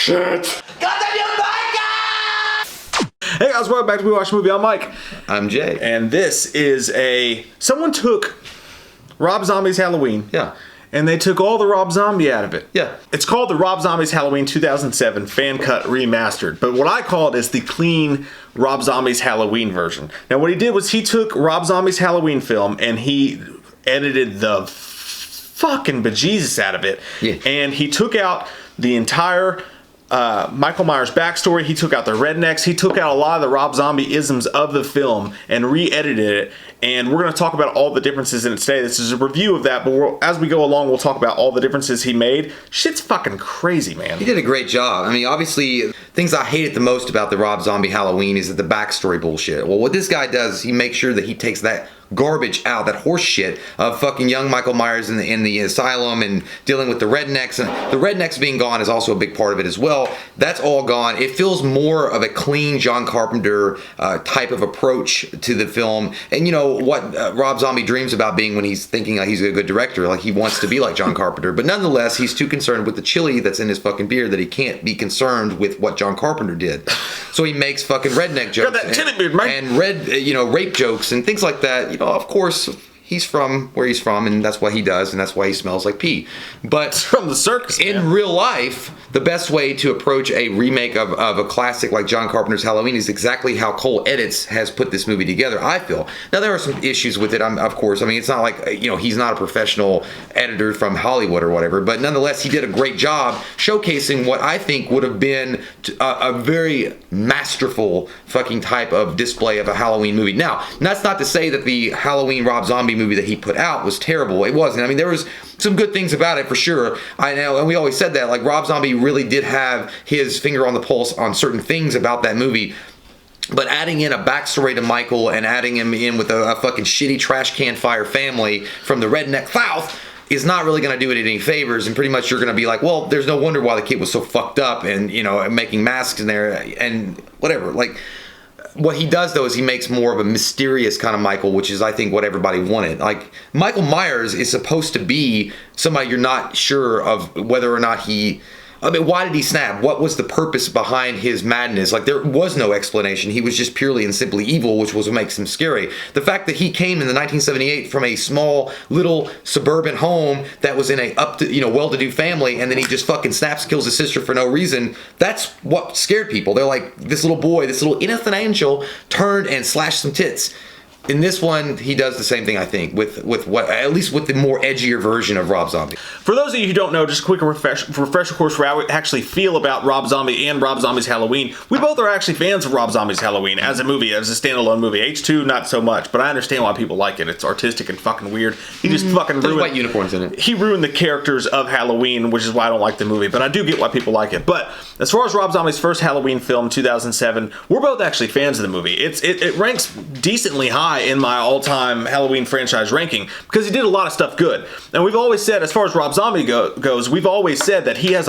shit. Goddamn you, Hey guys, welcome back to We Watch Movie. I'm Mike. I'm Jay. And this is someone took Rob Zombie's Halloween. Yeah. And they took all the Rob Zombie out of it. Yeah. It's called the Rob Zombie's Halloween 2007 Fan Cut Remastered. But what I call it is the clean Rob Zombie's Halloween version. Now what he did was he took Rob Zombie's Halloween film and he edited the fucking bejesus out of it. Yeah. And he took out the entire Michael Myers backstory. He took out the rednecks. He took out a lot of the Rob Zombie isms of the film and re-edited it. And we're going to talk about all the differences in it today. This is a review of that, but as we go along, we'll talk about all the differences he made. Shit's fucking crazy, man. He did a great job. I mean, obviously, things I hated the most about the Rob Zombie Halloween is that the backstory bullshit. Well, what this guy does, he makes sure that he takes that garbage out, that horse shit of fucking young Michael Myers in the asylum and dealing with the rednecks. And the rednecks being gone is also a big part of it as well. That's all gone. It feels more of a clean John Carpenter type of approach to the film. And you know what Rob Zombie dreams about being when he's thinking like he's a good director, like he wants to be like John Carpenter. But nonetheless, he's too concerned with the chili that's in his fucking beard that he can't be concerned with what John Carpenter did. So he makes fucking redneck jokes Got that chili beard, man. and rape jokes and things like that. You know, of course, he's from where he's from, and that's what he does, and that's why he smells like pee. But From the circus, in man. real life, the best way to approach a remake of a classic like John Carpenter's Halloween is exactly how Cole Edits has put this movie together, I feel. Now, there are some issues with it, of course. I mean, it's not like, he's not a professional editor from Hollywood or whatever, but nonetheless, he did a great job showcasing what I think would have been a very masterful fucking type of display of a Halloween movie. Now, that's not to say that the Halloween Rob Zombie movie that he put out was terrible. It wasn't. I mean, there was some good things about it for sure. I know, and we always said that, like, Rob Zombie really did have his finger on the pulse on certain things about that movie. But adding in a backstory to Michael and adding him in with a fucking shitty trash can fire family from the redneck South is not really going to do it any favors, and pretty much you're going to be like, well, there's no wonder why the kid was so fucked up and, making masks in there and whatever. Like, what he does, though, is he makes more of a mysterious kind of Michael, which is, I think, what everybody wanted. Like, Michael Myers is supposed to be somebody you're not sure of whether or not why did he snap? What was the purpose behind his madness? Like, there was no explanation. He was just purely and simply evil, which was what makes him scary. The fact that he came in the 1978 from a small, little suburban home that was in a well-to-do family, and then he just fucking snaps, kills his sister for no reason, that's what scared people. They're like, this little boy, this little innocent angel turned and slashed some tits. In this one, he does the same thing, I think, with what, at least with the more edgier version of Rob Zombie. For those of you who don't know, just a quick refresher course for how we actually feel about Rob Zombie and Rob Zombie's Halloween. We both are actually fans of Rob Zombie's Halloween as a movie, as a standalone movie. H2, not so much, but I understand why people like it. It's artistic and fucking weird. He just fucking There's ruined... white unicorns in it. He ruined the characters of Halloween, which is why I don't like the movie, but I do get why people like it. But as far as Rob Zombie's first Halloween film, 2007, we're both actually fans of the movie. It ranks decently high in my all-time Halloween franchise ranking because he did a lot of stuff good. And we've always said, as far as Rob Zombie goes, we've always said that he has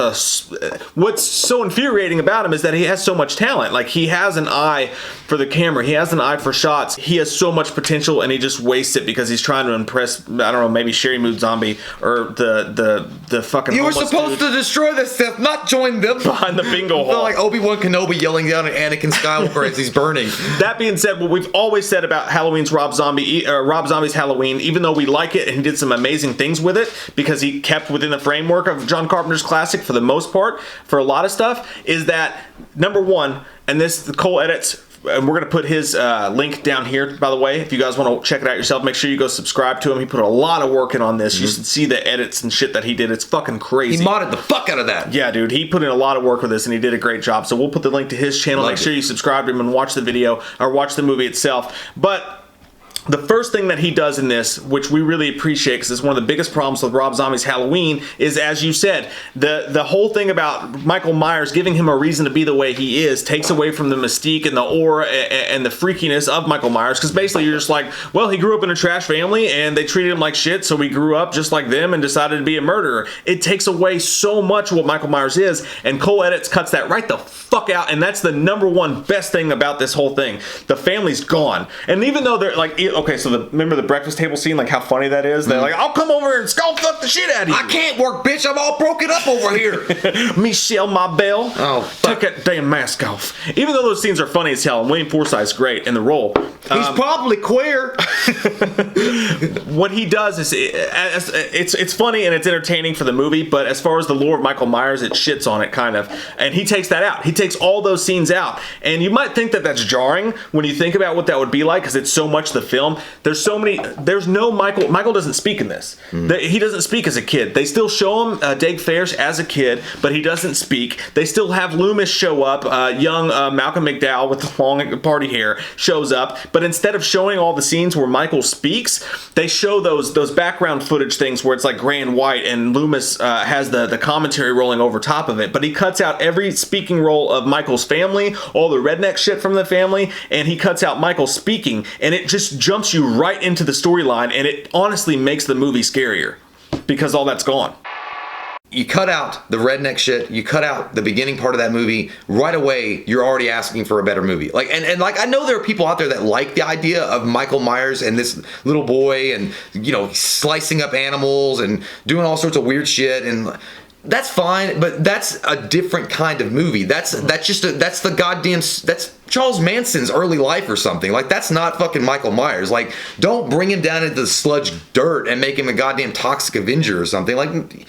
what's so infuriating about him is that he has so much talent. Like, he has an eye for the camera. He has an eye for shots. He has so much potential, and he just wastes it because he's trying to impress, I don't know, maybe Sherry Mood Zombie or the fucking You were supposed to destroy this Sith, not join them. Behind the bingo hall. Like Obi-Wan Kenobi yelling down at Anakin Skywalker as he's burning. That being said, what we've always said about Rob Zombie's Halloween, even though we like it and he did some amazing things with it because he kept within the framework of John Carpenter's classic for the most part, for a lot of stuff, is that, number one, and the Cole Edits, and we're going to put his link down here, by the way. If you guys want to check it out yourself, make sure you go subscribe to him. He put a lot of work in on this. You should see the edits and shit that he did. It's fucking crazy. He modded the fuck out of that. Yeah, dude. He put in a lot of work with this, and he did a great job. So we'll put the link to his channel. Make sure you subscribe to him and watch the video, or watch the movie itself. But the first thing that he does in this, which we really appreciate because it's one of the biggest problems with Rob Zombie's Halloween, is, as you said, the whole thing about Michael Myers giving him a reason to be the way he is takes away from the mystique and the aura and the freakiness of Michael Myers, because basically you're just like, well, he grew up in a trash family and they treated him like shit, so he grew up just like them and decided to be a murderer. It takes away so much of what Michael Myers is, and Cole Edits cuts that right the fuck fuck out, and that's the number one best thing about this whole thing. The family's gone, and even though they're like, okay, so remember the breakfast table scene, like how funny that is. They're like, I'll come over and skull fuck the shit out of you. I can't work, bitch. I'm all broken up over here. Michelle, my belle. Oh, take that damn mask off. Even though those scenes are funny as hell, and William Forsythe's great in the role. He's probably queer. What he does is it's funny and it's entertaining for the movie, but as far as the lore of Michael Myers, it shits on it kind of, and he takes that out. He takes all those scenes out, and you might think that that's jarring when you think about what that would be like, because it's so much the film. There's no Michael doesn't speak in this. He doesn't speak as a kid. They still show him Dave Fairs as a kid, but he doesn't speak. They still have Loomis show up. Young Malcolm McDowell with the long party hair shows up, but instead of showing all the scenes where Michael speaks, they show those background footage things where it's like gray and white, and Loomis has the commentary rolling over top of it, but he cuts out every speaking role of Michael's family, all the redneck shit from the family, and he cuts out Michael speaking, and it just jumps you right into the storyline, and it honestly makes the movie scarier because all that's gone. You cut out the redneck shit, you cut out the beginning part of that movie, right away you're already asking for a better movie. Like and like I know there are people out there that like the idea of Michael Myers and this little boy and slicing up animals and doing all sorts of weird shit, and that's fine, but that's a different kind of movie. That's Charles Manson's early life or something. Like, that's not fucking Michael Myers. Like, don't bring him down into the sludge dirt and make him a goddamn toxic Avenger or something. Like,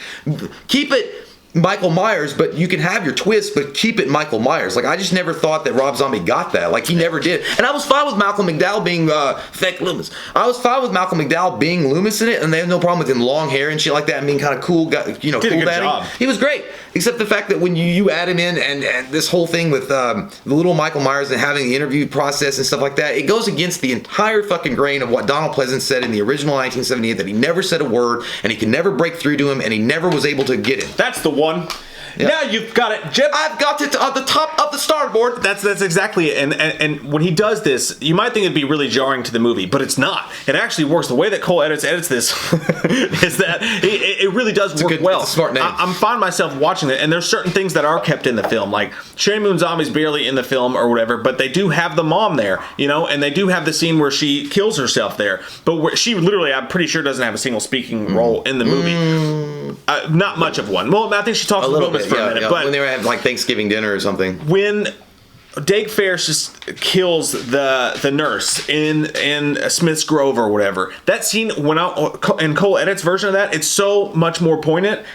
keep it Michael Myers, but you can have your twist, but keep it Michael Myers. Like, I just never thought that Rob Zombie got that. Like, he never did. And I was fine with Malcolm McDowell being fake Loomis. I was fine with Malcolm McDowell being Loomis in it, and they had no problem with him long hair and shit like that and being kind of cool, cool daddy. He was great. Except the fact that when you add him in and this whole thing with the little Michael Myers and having the interview process and stuff like that, it goes against the entire fucking grain of what Donald Pleasance said in the original 1978, that he never said a word and he could never break through to him and he never was able to get him. That's the one. Yep. Now you've got it, Jip. I've got it on the top of the starboard. That's exactly it. And when he does this, you might think it'd be really jarring to the movie, but it's not. It actually works. The way that Cole edits this is that it really does work well. It's a smart name. I'm finding myself watching it, and there's certain things that are kept in the film, like Sherry Moon Zombie's barely in the film or whatever, but they do have the mom there, and they do have the scene where she kills herself there, but where she literally, I'm pretty sure, doesn't have a single speaking role in the movie. Not much of one. Well, I think she talks a little bit for a minute, but when they were having like Thanksgiving dinner or something. When Dake Ferris just kills the nurse in Smith's Grove or whatever, that scene, in Cole Edits' version of that, it's so much more poignant.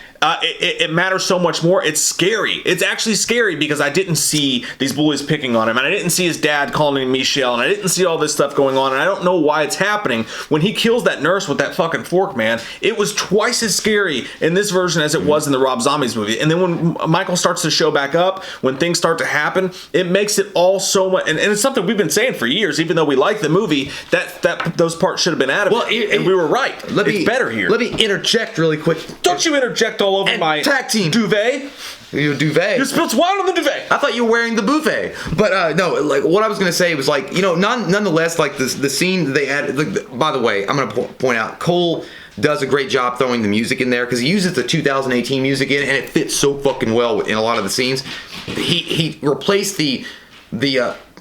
It matters so much more. It's scary. It's actually scary because I didn't see these bullies picking on him, and I didn't see his dad calling him Michelle, and I didn't see all this stuff going on, and I don't know why it's happening. When he kills that nurse with that fucking fork, man, it was twice as scary in this version as it was in the Rob Zombies movie. And then when Michael starts to show back up, when things start to happen, it makes it all so much. And it's something we've been saying for years, even though we like the movie, that those parts should have been added. Well, and we were right. It's better here. Let me interject really quick. Don't you interject all over my tag team duvet. Your duvet. You spilled wine on the duvet. I thought you were wearing the buffet. But no, like what I was gonna say was like, nonetheless, like the scene they added. Like, by the way, I'm gonna point out Cole does a great job throwing the music in there because he uses the 2018 music in, and it fits so fucking well in a lot of the scenes. He replaced the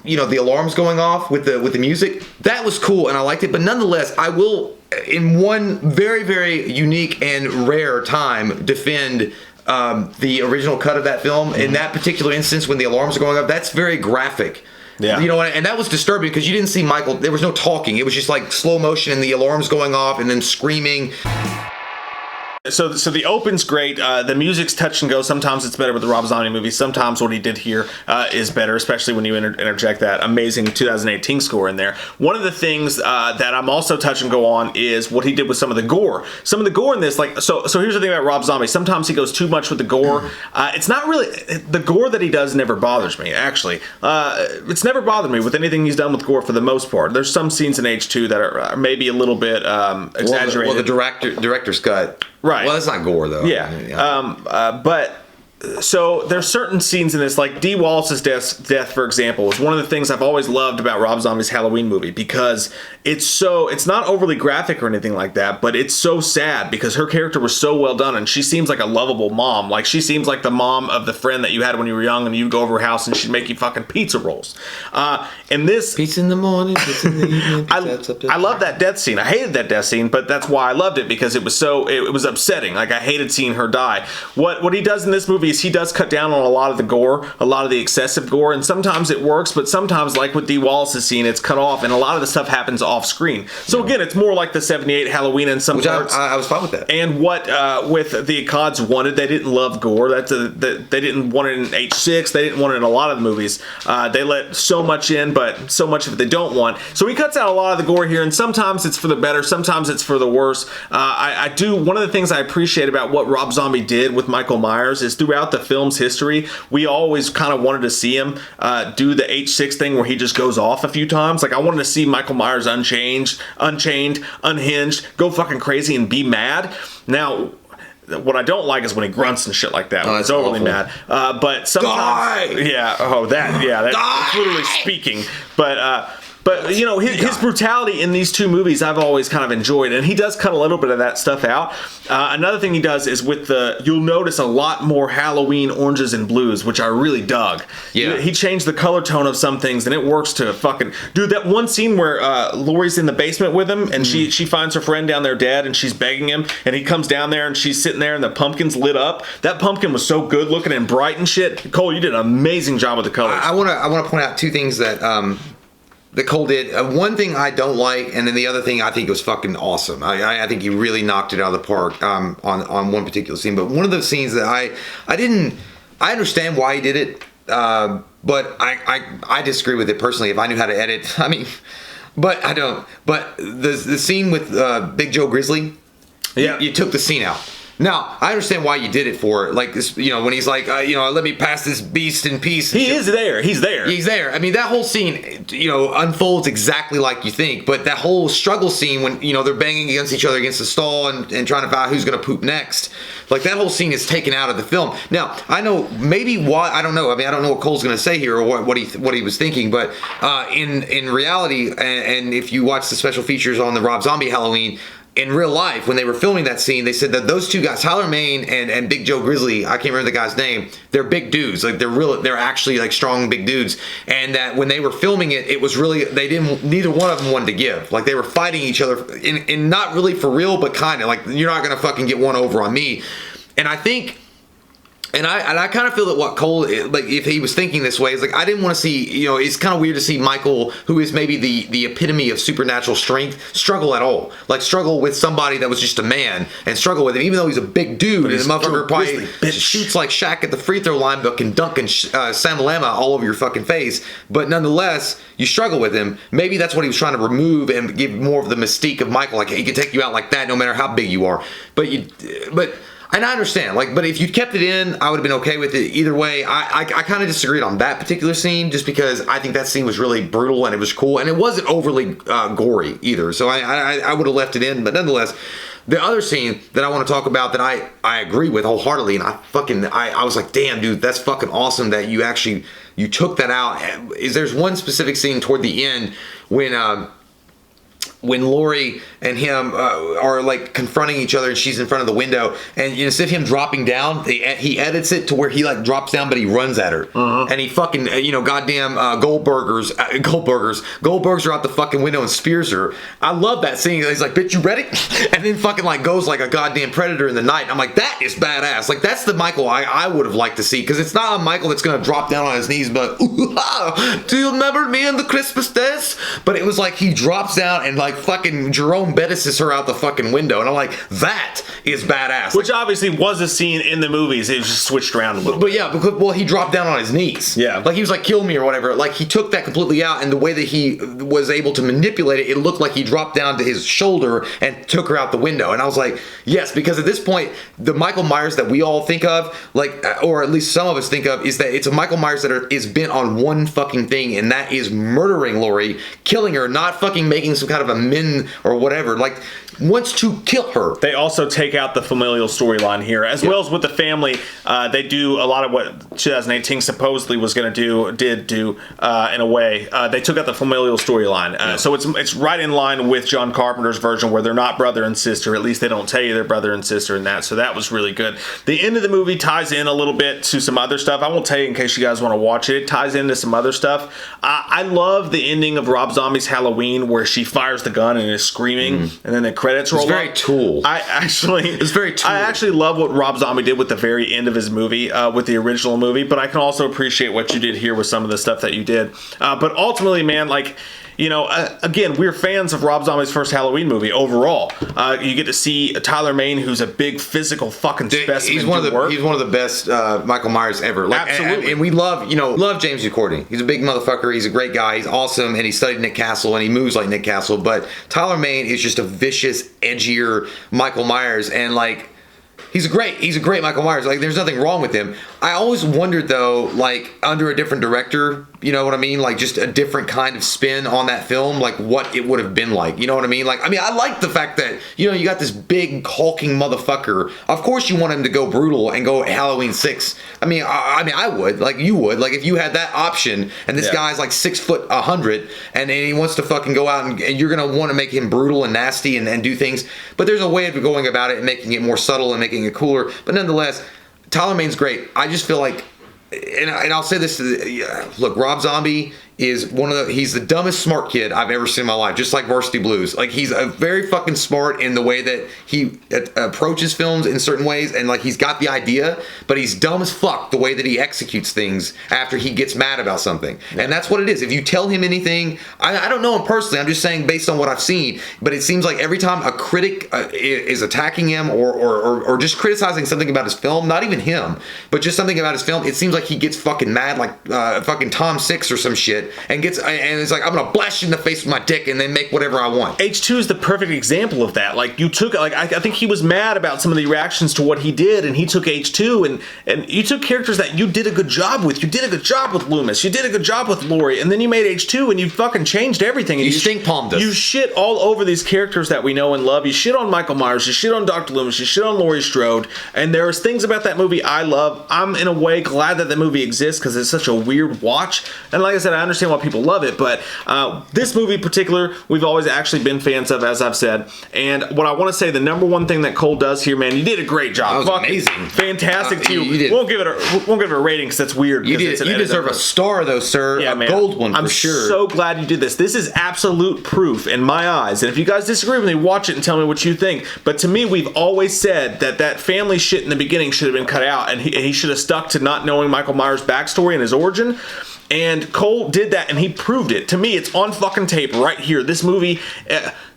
alarms going off with the music. That was cool, and I liked it. But nonetheless, I will, in one very, very unique and rare time, defend the original cut of that film. Mm-hmm. In that particular instance, when the alarms are going off, that's very graphic. Yeah. And that was disturbing because you didn't see Michael. There was no talking. It was just like slow motion and the alarms going off and then screaming. So the open's great. The music's touch and go. Sometimes it's better with the Rob Zombie movie. Sometimes what he did here is better, especially when you interject that amazing 2018 score in there. One of the things that I'm also touch and go on is what he did with some of the gore. Some of the gore in this, like, so here's the thing about Rob Zombie. Sometimes he goes too much with the gore. It's not really, the gore that he does never bothers me, actually. It's never bothered me with anything he's done with gore for the most part. There's some scenes in H2 that are maybe a little bit exaggerated. Well, the director's cut. Right. Well, that's not gore though. Yeah. But So there's certain scenes in this, like Dee Wallace's death, for example, is one of the things I've always loved about Rob Zombie's Halloween movie, because it's not overly graphic or anything like that, but it's so sad because her character was so well done, and she seems like a lovable mom. Like, she seems like the mom of the friend that you had when you were young, and you'd go over her house and she'd make you fucking pizza rolls. And this... Pizza in the morning, pizza in the evening. I love that death scene. I hated that death scene, but that's why I loved it, because it was upsetting. Like, I hated seeing her die. What he does in this movie is he does cut down on a lot of the gore, a lot of the excessive gore, and sometimes it works, but sometimes, like with Dee Wallace's scene, it's cut off, and a lot of the stuff happens off screen. So again, it's more like the 78 Halloween in some parts. I was fine with that. And what with the Akkads wanted, they didn't love gore. They didn't want it in H6. They didn't want it in a lot of the movies. They let so much in, but so much of it they don't want. So he cuts out a lot of the gore here, and sometimes it's for the better, sometimes it's for the worse. One of the things I appreciate about what Rob Zombie did with Michael Myers is throughout the film's history, we always kind of wanted to see him do the H6 thing where he just goes off a few times. Like, I wanted to see Michael Myers unchained, unhinged, go fucking crazy and be mad. Now, what I don't like is when he grunts and shit like that. When he's overly mad. But sometimes... Die! Yeah, that's literally speaking. But you know, his brutality in these two movies I've always kind of enjoyed, and he does cut a little bit of that stuff out. Another thing he does is you'll notice a lot more Halloween oranges and blues, which I really dug. Yeah. He changed the color tone of some things, and it works to fucking... Dude, that one scene where Laurie's in the basement with him, and she finds her friend down there dead, and she's begging him, and he comes down there, and she's sitting there, and the pumpkin's lit up. That pumpkin was so good looking and bright and shit. Cole, you did an amazing job with the colors. I want to point out two things that Cole did. One thing I don't like, and then the other thing I think was fucking awesome. I think he really knocked it out of the park on one particular scene. But one of those scenes that I understand why he did it, but I disagree with it personally. If I knew how to edit, I mean, but I don't. But the scene with Big Joe Grizzly, you took the scene out. Now, I understand why you did it for, like, this, you know, when he's like, let me pass this beast in peace. He is there. He's there. He's there. I mean, that whole scene, you know, unfolds exactly like you think. But that whole struggle scene when, you know, they're banging against each other against the stall and trying to find out who's going to poop next. Like, that whole scene is taken out of the film. Now, I know maybe why, I don't know. I mean, I don't know what Cole's going to say here or what he was thinking. But in reality, and if you watch the special features on the Rob Zombie Halloween, in real life, when they were filming that scene, they said that those two guys, Tyler Mane and Big Joe Grizzly, I can't remember the guy's name, they're big dudes. Like, they're actually like strong big dudes. And that when they were filming it, it was really, neither one of them wanted to give. Like, they were fighting each other in not really for real, but kind of like, you're not going to fucking get one over on me. And I think... And I kind of feel that what Cole, like, if he was thinking this way, is like, I didn't want to see, you know, it's kind of weird to see Michael, who is maybe the epitome of supernatural strength, struggle at all. Like, strugble with somebody that was just a man, and struggle with him, even though he's a big dude, and the motherfucker probably shoots like Shaq at the free throw line, but can dunk and Samalama all over your fucking face. But nonetheless, you struggle with him. Maybe that's what he was trying to remove and give more of the mystique of Michael. Like, he can take you out like that no matter how big you are. And I understand, like, but if you kept it in, I would have been okay with it. Either way, I kind of disagreed on that particular scene, just because I think that scene was really brutal and it was cool, and it wasn't overly gory either. So I would have left it in, but nonetheless, the other scene that I want to talk about that I agree with wholeheartedly, and I was like, damn, dude, that's fucking awesome that you took that out. There's one specific scene toward the end when Laurie and him are like confronting each other, and she's in front of the window, and instead of him dropping down, he edits it to where he like drops down, but he runs at her, and he fucking goddamn Goldbergers are out the fucking window and spears her. I love that scene. He's like, bitch, you ready? And then fucking like goes like a goddamn predator in the night. I'm like, that is badass. Like, that's the Michael I would have liked to see, because it's not a Michael that's gonna drop down on his knees but do you remember me in the Christmas days? But it was like he drops down and like fucking Jerome Bettis her out the fucking window, and I'm like, that is badass. Which obviously was a scene in the movies. It was just switched around a little. But yeah, because he dropped down on his knees. Yeah, like he was like, kill me or whatever. Like, he took that completely out, and the way that he was able to manipulate it, it looked like he dropped down to his shoulder and took her out the window. And I was like, yes, because at this point, the Michael Myers that we all think of, like, or at least some of us think of, is that it's a Michael Myers that is bent on one fucking thing, and that is murdering Laurie, killing her, not fucking making some kind of a men or whatever, like, wants to kill her. They also take out the familial storyline here, as well as with the family. They do a lot of what 2018 supposedly was going to did do in a way. They took out the familial storyline, so it's right in line with John Carpenter's version, where they're not brother and sister. At least they don't tell you they're brother and sister in that. So that was really good. The end of the movie ties in a little bit to some other stuff. I won't tell you in case you guys want to watch it. It ties into some other stuff. I love the ending of Rob Zombie's Halloween, where she fires the gun and is screaming, and then the credits roll. It's very Tool. It's very Tool. I actually love what Rob Zombie did with the very end of his movie, with the original movie, but I can also appreciate what you did here with some of the stuff that you did. But ultimately, man, like, you know, again, we're fans of Rob Zombie's first Halloween movie overall. You get to see Tyler Mane, who's a big physical fucking specimen. He's one of the best Michael Myers ever. Like, absolutely. And we love James Courtney. He's a big motherfucker. He's a great guy. He's awesome, and he studied Nick Castle, and he moves like Nick Castle. But Tyler Mane is just a vicious, edgier Michael Myers, and like, he's a great Michael Myers. Like, there's nothing wrong with him. I always wondered, though, like, under a different director, you know what I mean? Like, just a different kind of spin on that film, like, what it would have been like. You know what I mean? Like, I like the fact that, you know, you got this big, hulking motherfucker. Of course you want him to go brutal and go Halloween 6. I would. Like, you would. Like, if you had that option, and this guy's, like, 6'100", and he wants to fucking go out, and you're going to want to make him brutal and nasty and do things. But there's a way of going about it and making it more subtle and making it cooler. But nonetheless, Tyler Mane's great. I just feel like, and I'll say this, look, Rob Zombie is he's the dumbest smart kid I've ever seen in my life, just like Varsity Blues. Like, he's a very fucking smart in the way that he approaches films in certain ways, and like, he's got the idea, but he's dumb as fuck the way that he executes things after he gets mad about something. And that's what it is. If you tell him anything, I don't know him personally, I'm just saying based on what I've seen, but it seems like every time a critic is attacking him or just criticizing something about his film, not even him, but just something about his film, it seems like he gets fucking mad, like fucking Tom Six or some shit, and it's like, I'm gonna blast you in the face with my dick and then make whatever I want. H2 is the perfect example of that. Like, you took, like, I think he was mad about some of the reactions to what he did, and he took H2, and you took characters that you did a good job with. You did a good job with Loomis. You did a good job with Laurie, and then you made H2, and you fucking changed everything. And you stink palmed us. You shit all over these characters that we know and love. You shit on Michael Myers. You shit on Dr. Loomis. You shit on Laurie Strode. And there's things about that movie I love. I'm in a way glad that the movie exists, because it's such a weird watch. And like I said, I understand why people love it, but this movie in particular, we've always actually been fans of, as I've said. And what I want to say, the number one thing that Cole does here, man, you did a great job. That was amazing. Fantastic to you. You Won't give it a rating, because that's weird. You deserve a star, though, sir. Yeah, a gold one for sure. I'm so glad you did this. This is absolute proof in my eyes. And if you guys disagree with me, watch it and tell me what you think. But to me, we've always said that family shit in the beginning should have been cut out, and he should have stuck to not knowing Michael Myers' backstory and his origin. And Cole did that, and he proved it. To me, it's on fucking tape right here. This movie,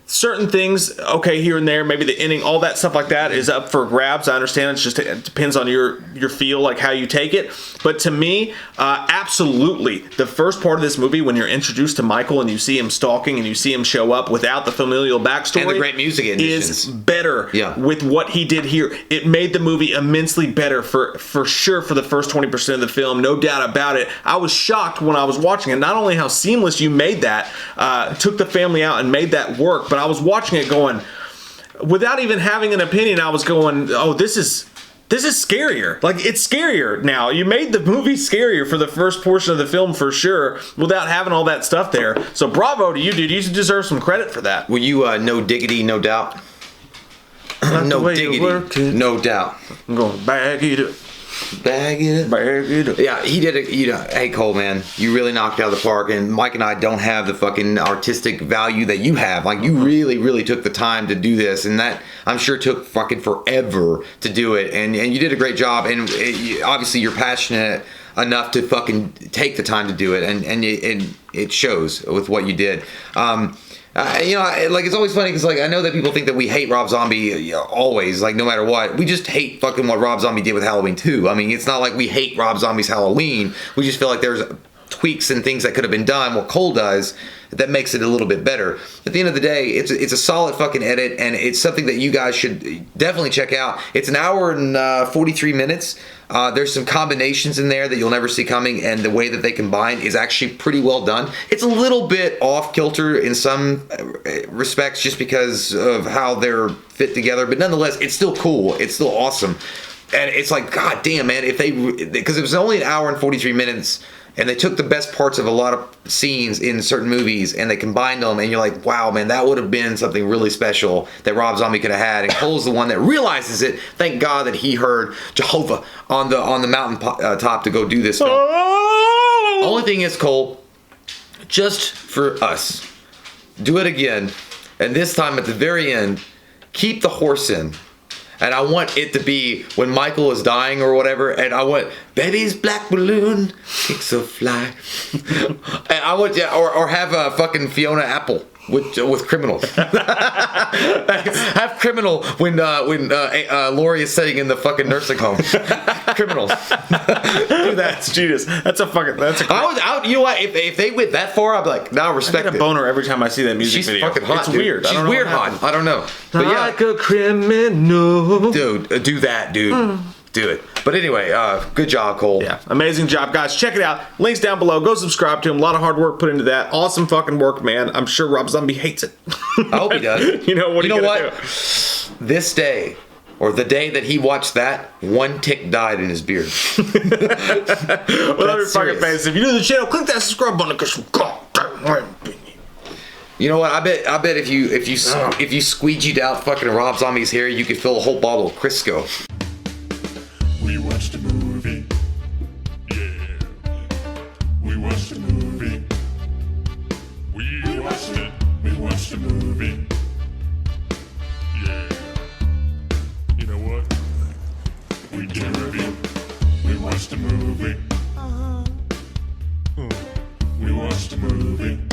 certain things, okay, here and there, maybe the ending, all that stuff like that is up for grabs. I understand it depends on your feel, like how you take it. But to me, absolutely, the first part of this movie, when you're introduced to Michael and you see him stalking and you see him show up without the familial backstory, and the great music is better with what he did here. It made the movie immensely better for sure for the first 20% of the film, no doubt about it. I was shocked when I was watching it, not only how seamless you made that, took the family out and made that work, but I was watching it going, without even having an opinion, I was going, oh, this is scarier. Like, it's scarier now. You made the movie scarier for the first portion of the film for sure, without having all that stuff there. So bravo to you, dude. You deserve some credit for that. Will you, no diggity, no doubt? No diggity, no doubt. I'm going to bag it up. Bag it up. Yeah, he did it. Hey, Cole, man, you really knocked it out of the park. And Mike and I don't have the fucking artistic value that you have. Like, you really, really took the time to do this, and that, I'm sure, took fucking forever to do it. And you did a great job. And obviously, you're passionate enough to fucking take the time to do it, and it shows with what you did. Like, it's always funny because, like, I know that people think that we hate Rob Zombie always, like, no matter what. We just hate fucking what Rob Zombie did with Halloween 2. I mean, it's not like we hate Rob Zombie's Halloween. We just feel like there's tweaks and things that could have been done. What Cole does, that makes it a little bit better. At the end of the day, it's a solid fucking edit, and it's something that you guys should definitely check out. It's an hour and 43 minutes. There's some combinations in there that you'll never see coming, and the way that they combine is actually pretty well done. It's a little bit off kilter in some respects just because of how they're fit together, but nonetheless, it's still cool. It's still awesome. And it's like, god damn, man, because it was only an hour and 43 minutes, and they took the best parts of a lot of scenes in certain movies and they combined them, and you're like, wow, man, that would have been something really special that Rob Zombie could have had. And Cole's the one that realizes it. Thank God that he heard Jehovah on the mountain top to go do this film. Only thing is, Cole, just for us, do it again, and this time at the very end, keep the horse in. And I want it to be when Michael is dying or whatever, and I want baby's black balloon kicks so fly. And I want, yeah, or have a fucking Fiona Apple with Criminal. Have Criminal when Laurie is sitting in the fucking nursing home. Criminal. Do that. That's genius. That's a fucking. That's a. You know what? If they went that far, I'd be like, now respect I get a boner every time I see that music She's video. fucking hot. It's dude. weird. She's weird hot. I don't know. But yeah, like a criminal. dude, do that, dude. Do it. But anyway, good job, Cole. Yeah, amazing job, guys. Check it out. Links down below. Go subscribe to him. A lot of hard work put into that. Awesome fucking work, man. I'm sure Rob Zombie hates it. I hope he does. You know what? This day, or the day that he watched that, one tick died in his beard. Well, every fucking face. If you're new to the channel, click that subscribe button because You know what? I bet if you squeegeed out fucking Rob Zombie's hair, you could fill a whole bottle of Crisco. We watched a movie. Yeah. We watched a movie. We watched it. We watched a movie. Yeah. You know what? We did a review. We watched a movie. We watched a movie.